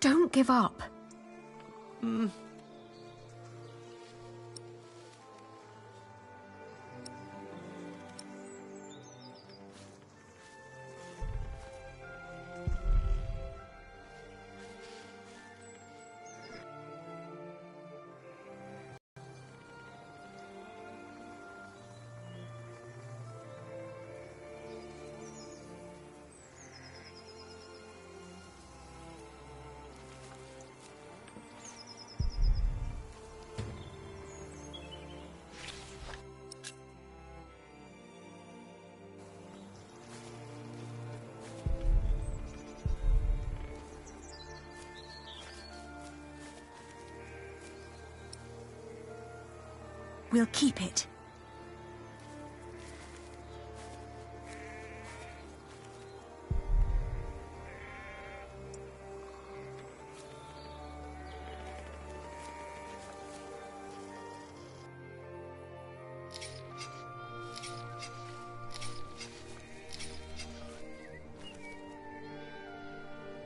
Don't give up. We'll keep it.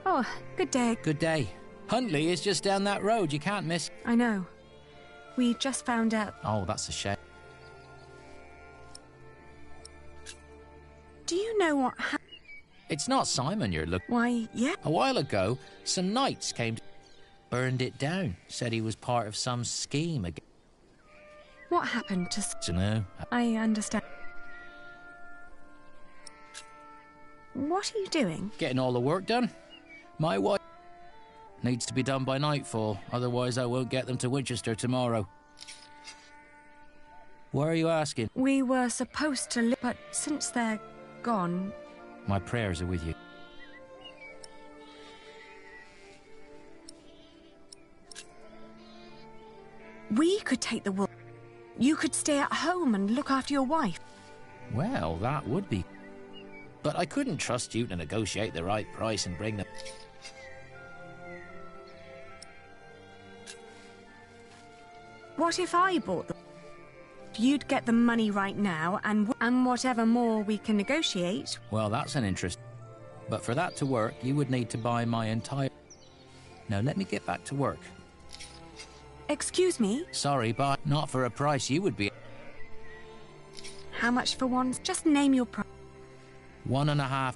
Oh, good day. Good day. Huntley is just down that road. You can't miss. I know. We just found out. Oh, that's a shame. Do you know what happened? It's not Simon you're looking. Why, yeah. A while ago, some knights came, burned it down. Said he was part of some scheme again. What happened to... Dunno. I understand. What are you doing? Getting all the work done. My wife needs to be done by nightfall, otherwise I won't get them to Winchester tomorrow. Why are you asking? We were supposed to live, but since they're gone... My prayers are with you. We could take the wool. You could stay at home and look after your wife. Well, that would be... But I couldn't trust you to negotiate the right price and bring them... What if I bought them? You'd get the money right now, and whatever more we can negotiate... Well, that's an interest. But for that to work, you would need to buy my entire... Now, let me get back to work. Excuse me? Sorry, but not for a price you would be... How much for one? Just name your price. 1.5...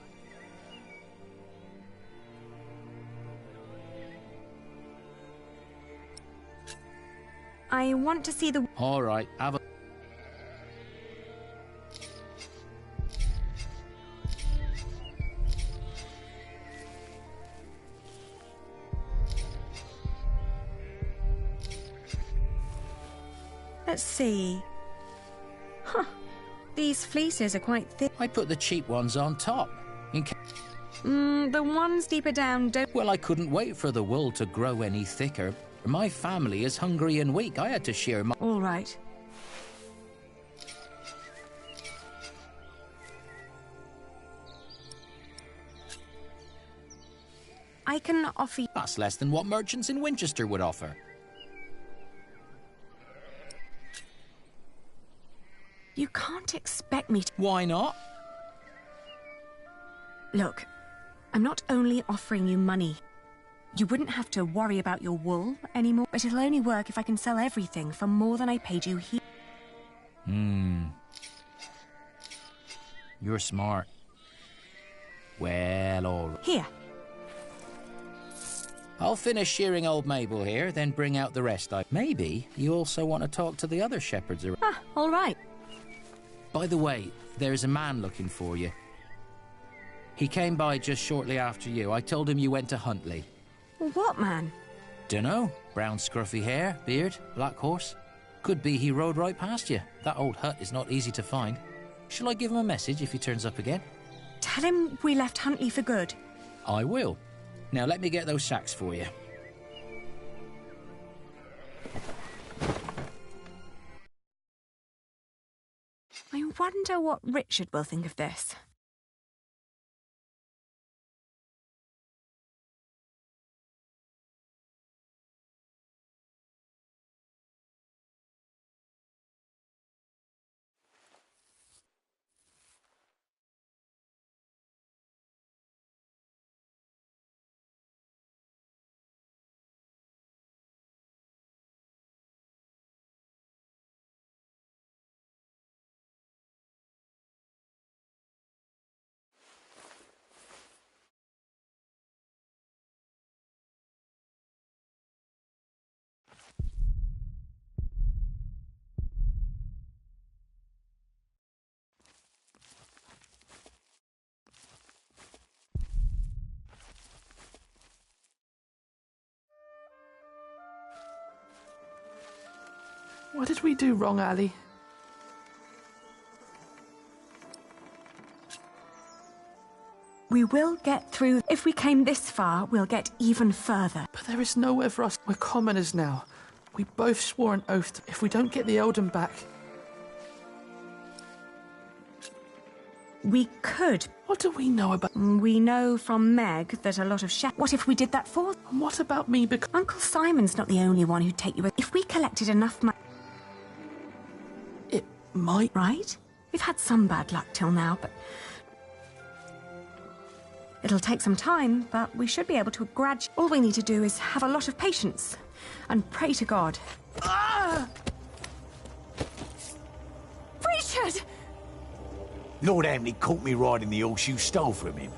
I want to see the... All right, have a... Let's see. Huh. These fleeces are quite thick. I put the cheap ones on top. In case... The ones deeper down don't... Well, I couldn't wait for the wool to grow any thicker. My family is hungry and weak. I had to shear my... All right. I can offer you... That's less than what merchants in Winchester would offer. You can't expect me to... Why not? Look, I'm not only offering you money. You wouldn't have to worry about your wool anymore, but it'll only work if I can sell everything for more than I paid you here. You're smart. Well, all right. Here. I'll finish shearing old Mabel here, then bring out the rest. Maybe you also want to talk to the other shepherds around. Ah, all right. By the way, there's a man looking for you. He came by just shortly after you. I told him you went to Huntley. What man? Dunno. Brown scruffy hair, beard, black horse. Could be he rode right past you. That old hut is not easy to find. Shall I give him a message if he turns up again? Tell him we left Huntley for good. I will. Now let me get those sacks for you. I wonder what Richard will think of this. What did we do wrong, Ali? We will get through. If we came this far, we'll get even further. But there is nowhere for us. We're commoners now. We both swore an oath to, if we don't get the Eldon back. We could. What do we know about... We know from Meg that a lot of What if we did that for them? And what about me? Because Uncle Simon's not the only one who'd take you with. If we collected enough money... it might... Right? We've had some bad luck till now, but... It'll take some time, but we should be able to gradually... All we need to do is have a lot of patience and pray to God. Ah! Richard! Lord Anthony caught me riding the horse you stole from him.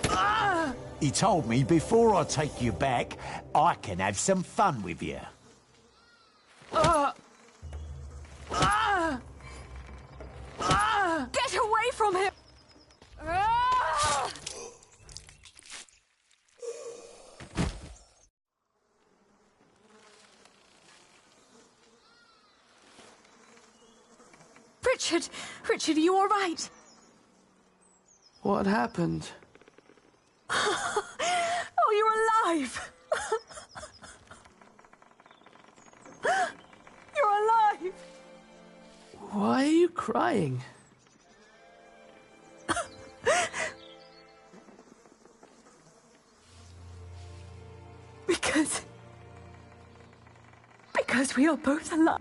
Ah! He told me before I take you back, I can have some fun with you. Ah! Ah! Ah! Get away from him! Ah! Richard, are you all right? What happened? Oh, you're alive! You're alive! Why are you crying? Because we are both alive.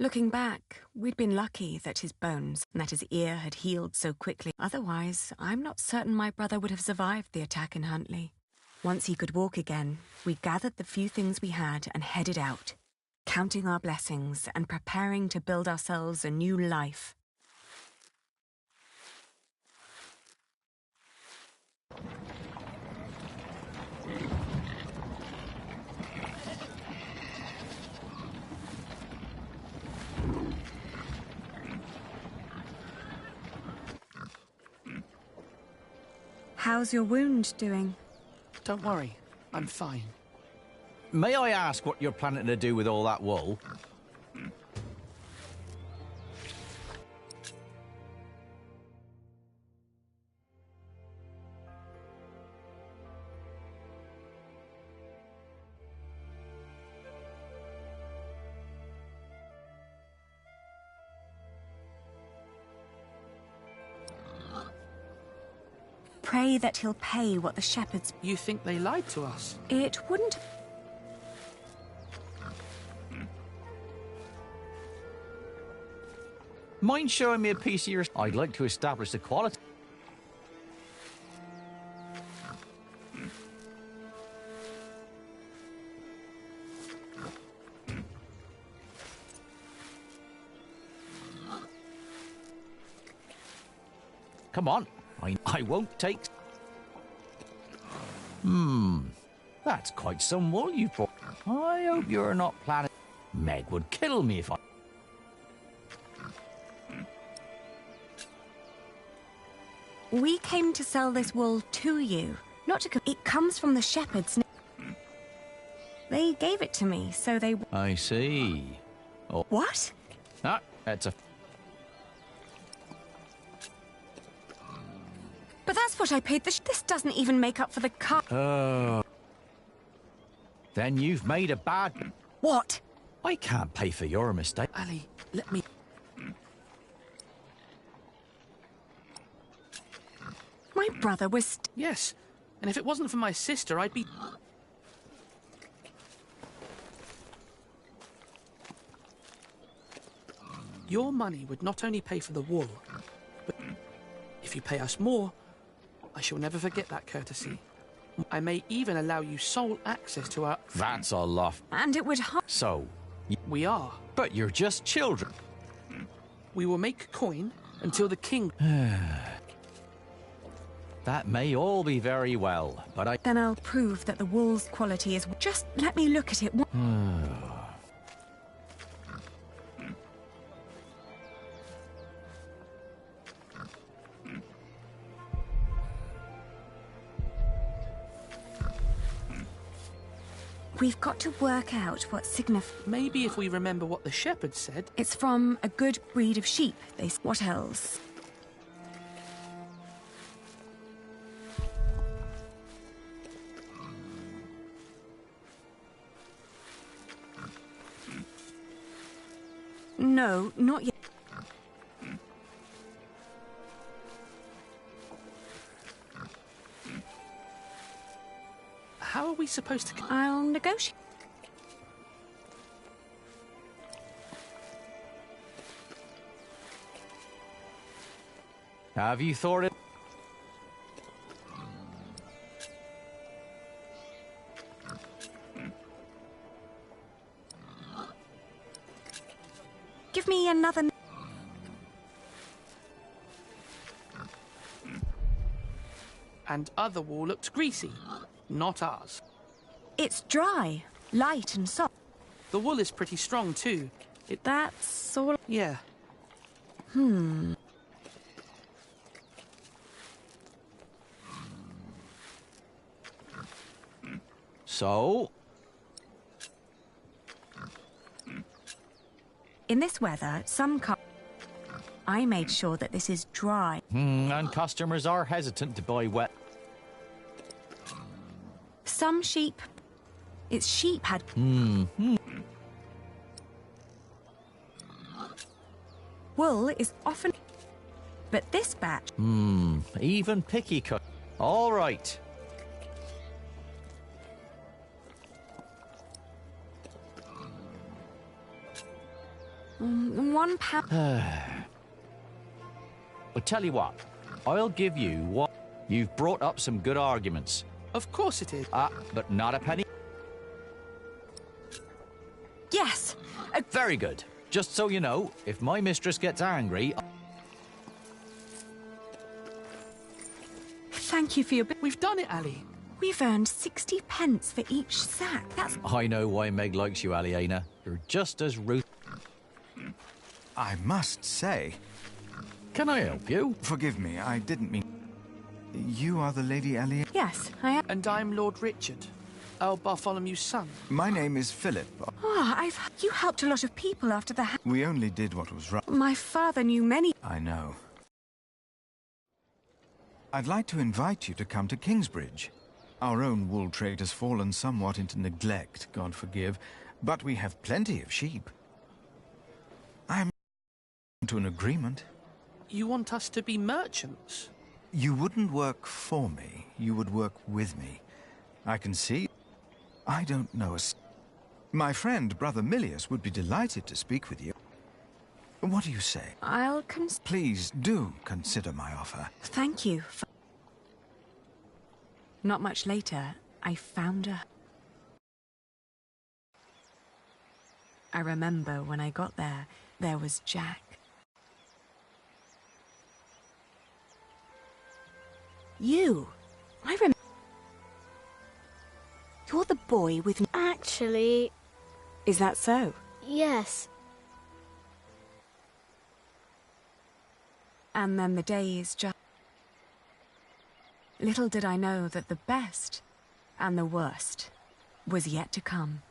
Looking back, we'd been lucky that his bones and that his ear had healed so quickly. Otherwise, I'm not certain my brother would have survived the attack in Huntley. Once he could walk again, we gathered the few things we had and headed out, counting our blessings and preparing to build ourselves a new life. How's your wound doing? Don't worry, I'm fine. May I ask what you're planning to do with all that wool? Pray that he'll pay what the shepherds... You think they lied to us? It wouldn't... Mind showing me a piece of your... I'd like to establish the quality. Come on. I won't take... That's quite some wool you've brought. I hope you're not planning... Meg would kill me if I... We came to sell this wool to you, not to... It comes from the shepherds. They gave it to me, so they... I see. Oh. What? Ah, that's a... But that's what I paid the... This doesn't even make up for the cut. Oh. Then you've made a bad... What? I can't pay for your mistake. Ali, let me... My brother was... Yes, and if it wasn't for my sister, I'd be... Your money would not only pay for the wool, but if you pay us more, I shall never forget that courtesy. I may even allow you sole access to our... That's a lot. And it would... So... We are. But you're just children. We will make coin until the king... That may all be very well, but I... Then I'll prove that the wool's quality is... Just let me look at it. We've got to work out what Maybe if we remember what the shepherd said. It's from a good breed of sheep. What else? No, not yet. How are we supposed to... I'll negotiate. Have you thought it? Give me another... And other wool looked greasy. Not ours. It's dry, light and soft. The wool is pretty strong, too. That's all... Yeah. So? In this weather, I made sure that this is dry. And customers are hesitant to buy wet. Some sheep... Its sheep had... Wool is often... But this batch... Even picky cut. All right. £1. But tell you what, I'll give you what... You've brought up some good arguments. Of course it is. But not a penny. Yes! Very good. Just so you know, if my mistress gets angry... Thank you for your... We've done it, Ali. We've earned 60 pence for each sack. That's... I know why Meg likes you, Aliena. You're just as ruth... I must say... Can I help you? Forgive me, I didn't mean... You are the Lady Aliena? Yes, I am. And I'm Lord Richard, Earl Bartholomew's son. My name is Philip. You helped a lot of people after the... We only did what was right. My father knew many... I know. I'd like to invite you to come to Kingsbridge. Our own wool trade has fallen somewhat into neglect, God forgive, but we have plenty of sheep. I'm to an agreement. You want us to be merchants? You wouldn't work for me, you would work with me. I can see... I don't know My friend, Brother Milius, would be delighted to speak with you. What do you say? Please do consider my offer. Thank you. Not much later, I found her. I remember when I got there, there was Jack. I remember. You're the boy with... Actually... Is that so? Yes. And then the days just... Little did I know that the best and the worst was yet to come.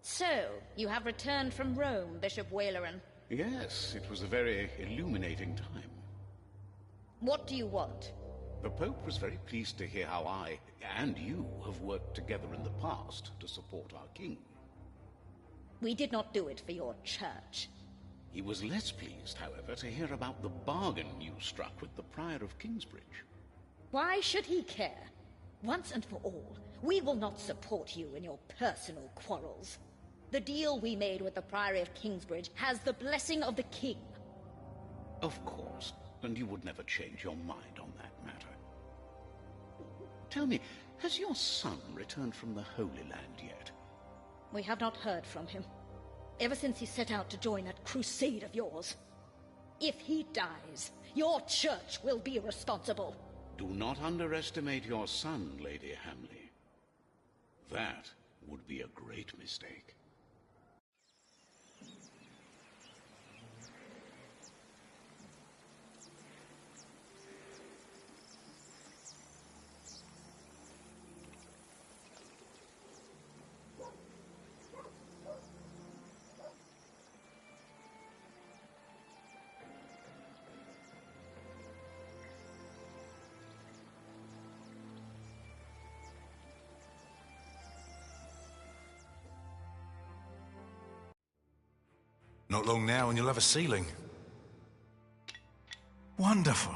So, you have returned from Rome, Bishop Waleran. Yes, it was a very illuminating time. What do you want? The Pope was very pleased to hear how I, and you, have worked together in the past to support our king. We did not do it for your church. He was less pleased, however, to hear about the bargain you struck with the Prior of Kingsbridge. Why should he care? Once and for all, we will not support you in your personal quarrels. The deal we made with the Priory of Kingsbridge has the blessing of the king. Of course, and you would never change your mind on that matter. Tell me, has your son returned from the Holy Land yet? We have not heard from him, ever since he set out to join that crusade of yours. If he dies, your church will be responsible. Do not underestimate your son, Lady Hamley. That would be a great mistake. Not long now and you'll have a ceiling. Wonderful.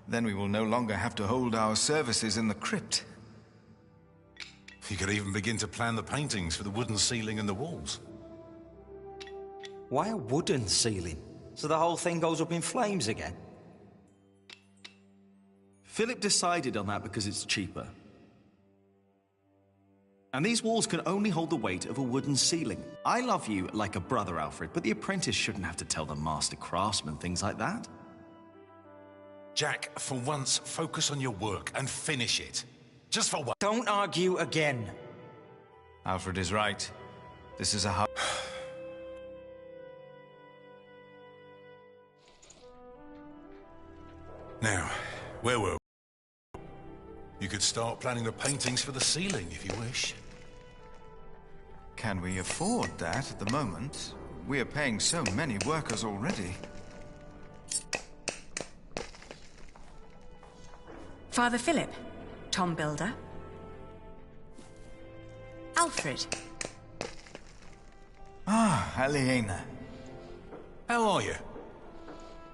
Then we will no longer have to hold our services in the crypt. You could even begin to plan the paintings for the wooden ceiling and the walls. Why a wooden ceiling? So the whole thing goes up in flames again? Philip decided on that because it's cheaper. And these walls can only hold the weight of a wooden ceiling. I love you like a brother, Alfred, but the apprentice shouldn't have to tell the master craftsman things like that. Jack, for once, focus on your work and finish it. Just for once. Don't argue again. Alfred is right. This is a hard... Now, where were we? You could start planning the paintings for the ceiling if you wish. Can we afford that at the moment? We are paying so many workers already. Father Philip, Tom Builder. Alfred. Ah, Aliena. How are you?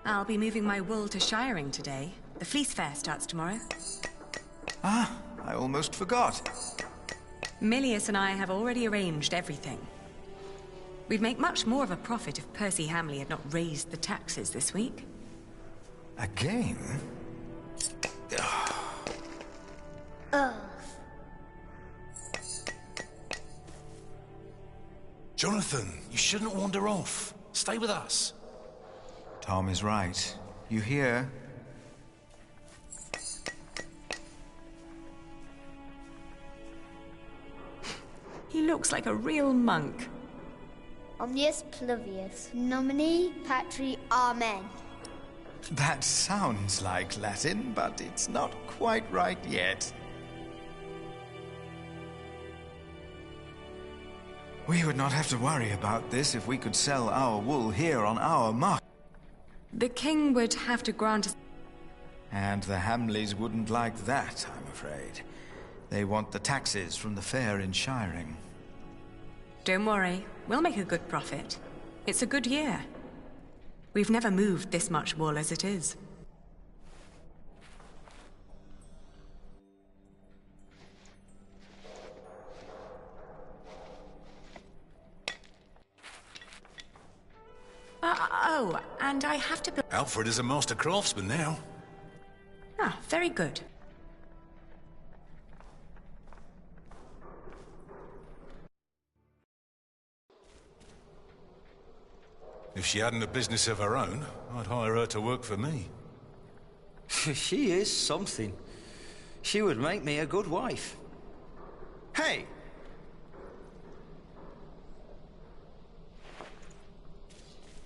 I'll be moving my wool to Shiring today. The fleece fair starts tomorrow. Ah, I almost forgot. Milius and I have already arranged everything. We'd make much more of a profit if Percy Hamley had not raised the taxes this week. Again? Jonathan, you shouldn't wander off. Stay with us. Tom is right. You hear? He looks like a real monk. Omnius Pluvius, nomine patri amen. That sounds like Latin, but it's not quite right yet. We would not have to worry about this if we could sell our wool here on our market. The king would have to grant us... And the Hamleys wouldn't like that, I'm afraid. They want the taxes from the fair in Shiring. Don't worry, we'll make a good profit. It's a good year. We've never moved this much wool as it is. Oh, and I have to... Alfred is a master craftsman now. Ah, very good. If she hadn't a business of her own, I'd hire her to work for me. She is something. She would make me a good wife. Hey!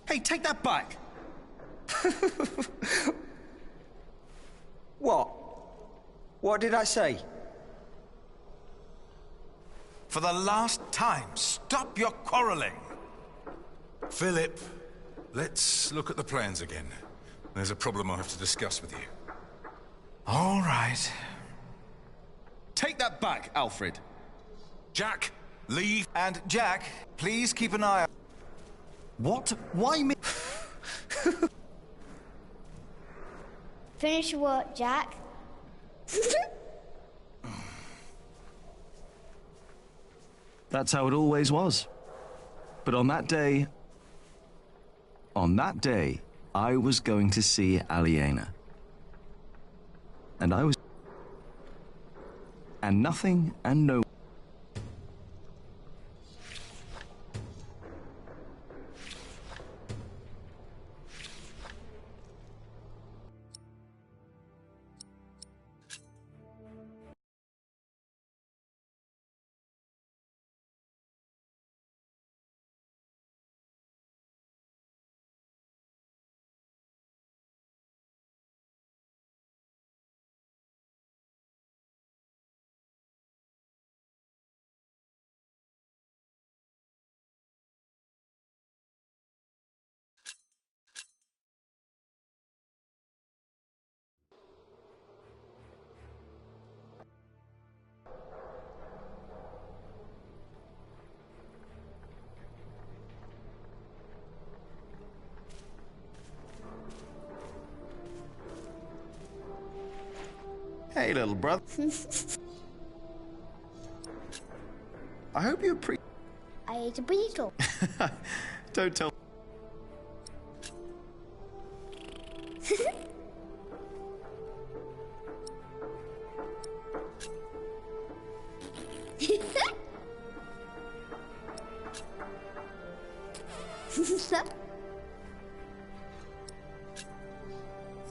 Hey, take that back! What? What did I say? For the last time, stop your quarreling! Philip, let's look at the plans again. There's a problem I have to discuss with you. All right. Take that back, Alfred. Jack, leave. And Jack, please keep an eye on... What? Why me? Finish your work, Jack. That's how it always was. But on that day, I was going to see Aliena. And I was... And nothing and no... Hey, little brother. I hope you I ate a beetle. Don't tell.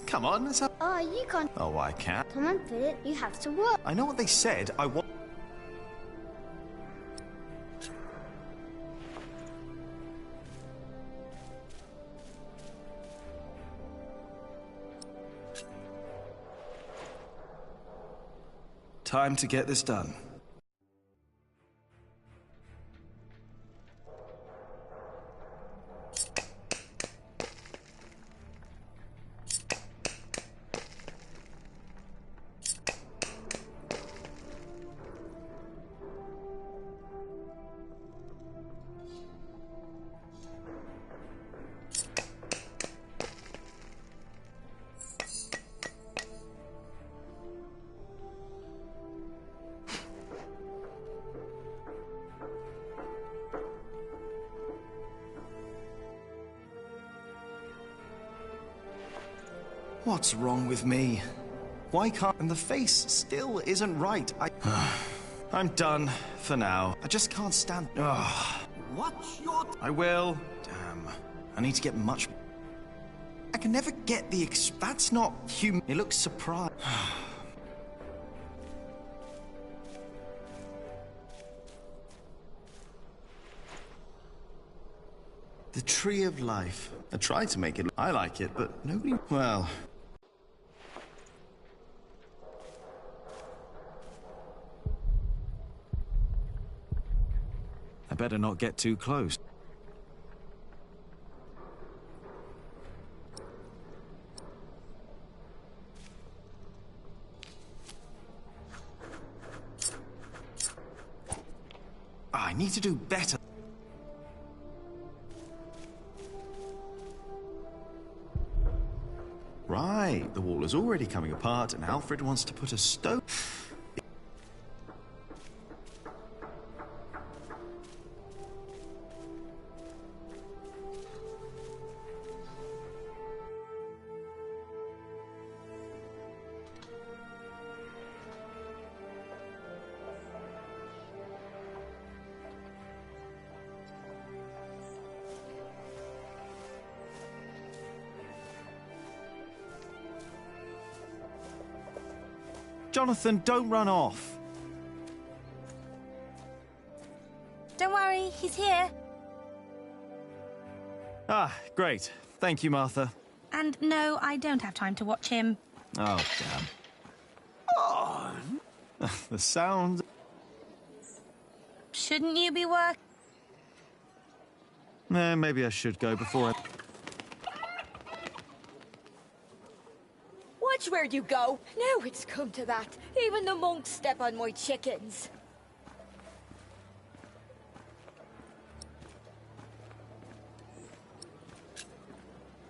Come on, let's have... Oh, you can't. Oh, I can't. Come on, Philip, you have to work. I know what they said. I want... Time to get this done. What's wrong with me? Why can't... And the face still isn't right. I'm done for now. I just can't stand... What's your... I will. Damn. I need to get much... I can never get the... That's not human. It looks surprised. The Tree of Life. I tried to make it... I like it, but nobody... Well... I better not get too close. I need to do better. Right, the wall is already coming apart and Alfred wants to put a stone... Jonathan, don't run off. Don't worry, he's here. Ah, great. Thank you, Martha. And no, I don't have time to watch him. Oh, damn. Oh, the sound... Shouldn't you be working? Maybe I should go before I... Watch where you go. Now it's come to that. Even the monks step on my chickens.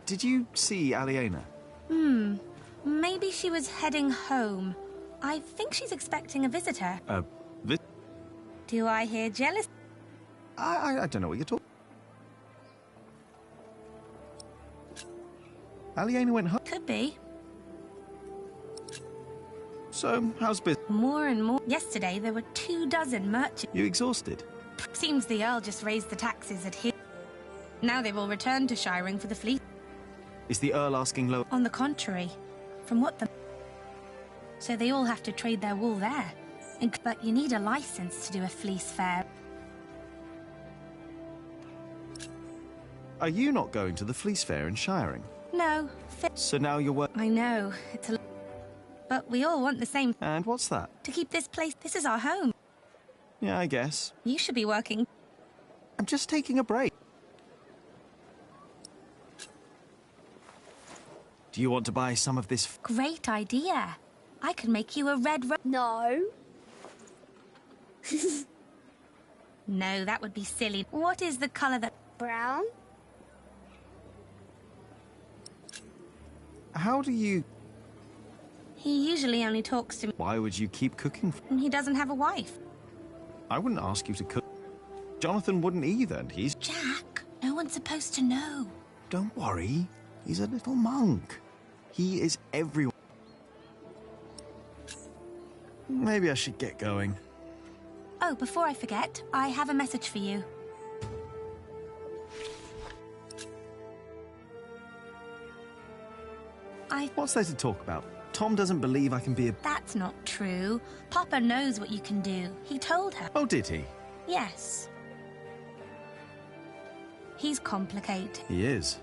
Did you see Aliena? Maybe she was heading home. I think she's expecting a visitor. Do I hear jealous? I don't know what you're talking... Aliena went home. Could be. So, how's business? More and more. Yesterday, there were 24 merchants. You exhausted? Seems the Earl just raised the taxes at here. Now they've all returned to shiring for the fleet. Is the Earl asking low? On the contrary, from what the... So they all have to trade their wool there. But you need a license to do a fleece fair. Are you not going to the fleece fair in Shiring? No. So now you're I know, it's a... But we all want the same... And what's that? To keep this place... This is our home. Yeah, I guess. You should be working. I'm just taking a break. Do you want to buy some of this... Great idea. I could make you a red No. No, that would be silly. What is the colour that... Brown? How do you... He usually only talks to me. Why would you keep cooking? And he doesn't have a wife. I wouldn't ask you to cook. Jonathan wouldn't either, and he's... Jack, no one's supposed to know. Don't worry. He's a little monk. He is everyone. Maybe I should get going. Oh, before I forget, I have a message for you. What's there to talk about? Tom doesn't believe I can be a... That's not true. Papa knows what you can do. He told her. Oh, did he? Yes. He's complicated. He is.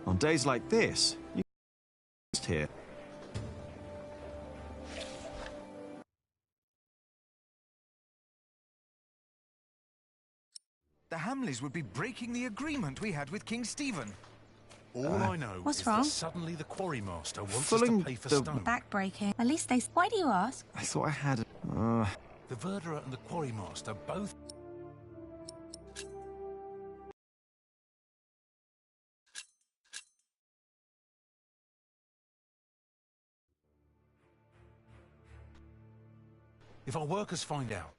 On days like this, you just here. The Hamleys would be breaking the agreement we had with King Stephen. All I know what's is wrong? that suddenly the quarrymaster wants us to pay for stone. Backbreaking. At least they... Why do you ask? I thought I had... The verderer and the quarrymaster both... If our workers find out,